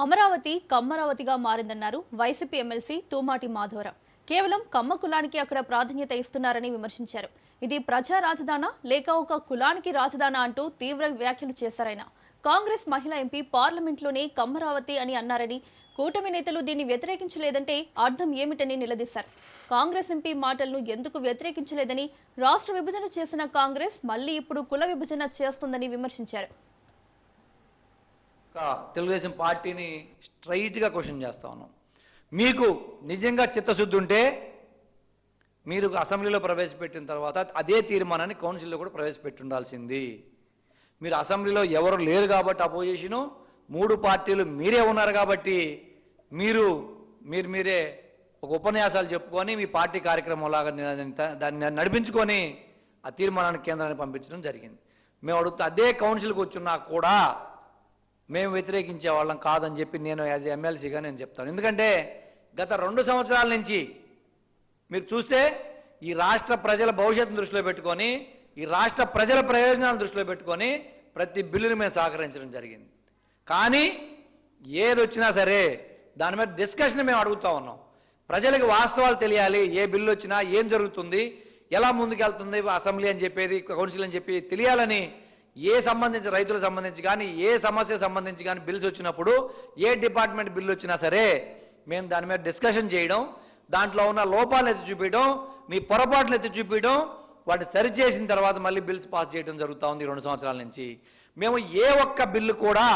అమరావతి కమ్మరావతిగా మారిందన్నారు వైసీపీ ఎమ్మెల్సీ తూమాటి మాధవరావు. కేవలం కమ్మ కులానికి అక్కడ ప్రాధాన్యత ఇస్తున్నారని విమర్శించారు. ఇది ప్రజా రాజధానా లేక ఒక కులానికి రాజధానా అంటూ తీవ్ర వ్యాఖ్యలు చేశారాయన. కాంగ్రెస్ మహిళా ఎంపీ పార్లమెంట్లోనే కమ్మరావతి అని అన్నారని, కూటమి నేతలు దీన్ని వ్యతిరేకించలేదంటే అర్థం ఏమిటని నిలదీశారు. కాంగ్రెస్ ఎంపీ మాటలను ఎందుకు వ్యతిరేకించలేదని, రాష్ట్ర విభజన చేసిన కాంగ్రెస్ మళ్లీ ఇప్పుడు కుల విభజన చేస్తుందని విమర్శించారు. తెలుగుదేశం పార్టీని స్ట్రైట్గా క్వశ్చన్ చేస్తా ఉన్నాం. మీకు నిజంగా చిత్తశుద్ధి ఉంటే మీరు అసెంబ్లీలో ప్రవేశపెట్టిన తర్వాత అదే తీర్మానాన్ని కౌన్సిల్లో కూడా ప్రవేశపెట్టి ఉండాల్సింది. మీరు అసెంబ్లీలో ఎవరు లేరు కాబట్టి అపోజిషను, 3 పార్టీలు మీరే ఉన్నారు కాబట్టి మీరే ఒక ఉపన్యాసాలు చెప్పుకొని మీ పార్టీ కార్యక్రమంలాగా దాన్ని నడిపించుకొని ఆ తీర్మానాన్ని కేంద్రానికి పంపించడం జరిగింది. మేము అడుగుతా అదే కౌన్సిల్కి వచ్చినా కూడా మేము వ్యతిరేకించే వాళ్ళం కాదని చెప్పి నేను యాజ్ ఎమ్మెల్సీగా నేను చెప్తాను. ఎందుకంటే గత 2 సంవత్సరాల నుంచి మీరు చూస్తే ఈ రాష్ట్ర ప్రజల భవిష్యత్తును దృష్టిలో పెట్టుకొని, ఈ రాష్ట్ర ప్రజల ప్రయోజనాలను దృష్టిలో పెట్టుకొని ప్రతి బిల్లుని మేము సహకరించడం జరిగింది. కానీ ఏదొచ్చినా సరే దాని మీద డిస్కషన్ మేము అడుగుతూ ఉన్నాం. ప్రజలకు వాస్తవాలు తెలియాలి. ఏ బిల్లు వచ్చినా ఏం జరుగుతుంది, ఎలా ముందుకెళ్తుంది అసెంబ్లీ అని చెప్పేది, కౌన్సిల్ అని చెప్పి తెలియాలని సంబంధించి రైతులకు సంబంధించి కానీ ఏ సమస్య సంబంధించి కానీ బిల్స్ వచ్చినప్పుడు ఏ డిపార్ట్మెంట్ బిల్లు వచ్చినా సరే మేము దాని మీద డిస్కషన్ చేయడం, దాంట్లో ఉన్న లోపాలను ఎత్తి చూపించడం, మీ పొరపాట్లు ఎత్తి చూపించడం, వాటిని సరిచేసిన తర్వాత మళ్ళీ బిల్స్ పాస్ చేయడం జరుగుతూ ఉంది. 2 సంవత్సరాల నుంచి మేము ఏ ఒక్క బిల్లు కూడా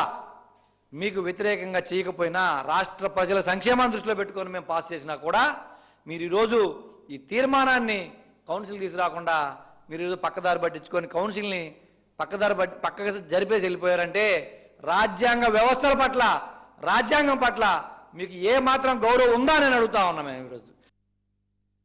మీకు వ్యతిరేకంగా చేయకపోయినా, రాష్ట్ర ప్రజల సంక్షేమాన్ని దృష్టిలో పెట్టుకొని మేము పాస్ చేసినా కూడా మీరు ఈరోజు ఈ తీర్మానాన్ని కౌన్సిల్ తీసుకురాకుండా మీరు ఈరోజు పక్కదారి పట్టించుకొని కౌన్సిల్ని పక్కగా జరిపేసి వెళ్ళిపోయారంటే రాజ్యాంగ వ్యవస్థల పట్ల, రాజ్యాంగం పట్ల మీకు ఏ మాత్రం గౌరవం ఉందా అని అడుగుతా ఉన్నాం మేము ఈరోజు.